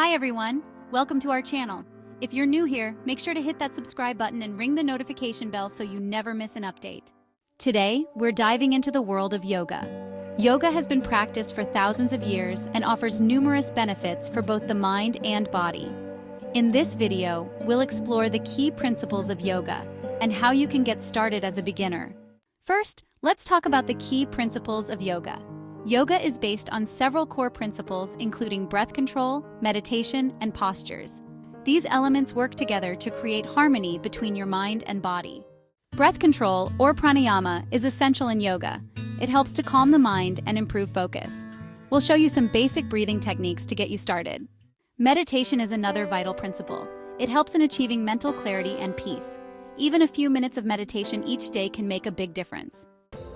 Hi everyone, welcome to our channel. If you're new here, make sure to hit that subscribe button and ring the notification bell so you never miss an update. Today, we're diving into the world of yoga. Yoga has been practiced for thousands of years and offers numerous benefits for both the mind and body. In this video, we'll explore the key principles of yoga and how you can get started as a beginner. First, let's talk about the key principles of yoga. Yoga is based on several core principles including breath control, meditation, and postures. These elements work together to create harmony between your mind and body. Breath control, or pranayama, is essential in yoga. It helps to calm the mind and improve focus. We'll show you some basic breathing techniques to get you started. Meditation is another vital principle. It helps in achieving mental clarity and peace. Even a few minutes of meditation each day can make a big difference.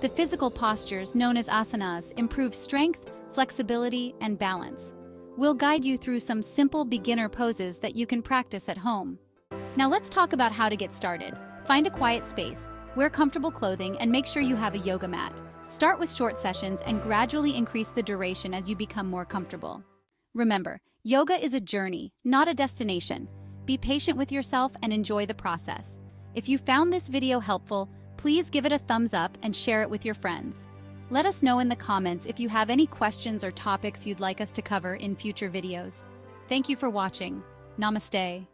The physical postures, known as asanas, improve strength, flexibility, and balance. We'll guide you through some simple beginner poses that you can practice at home. Now let's talk about how to get started. Find a quiet space, wear comfortable clothing, and make sure you have a yoga mat. Start with short sessions and gradually increase the duration as you become more comfortable. Remember, yoga is a journey, not a destination. Be patient with yourself and enjoy the process. If you found this video helpful, please give it a thumbs up and share it with your friends. Let us know in the comments if you have any questions or topics you'd like us to cover in future videos. Thank you for watching. Namaste.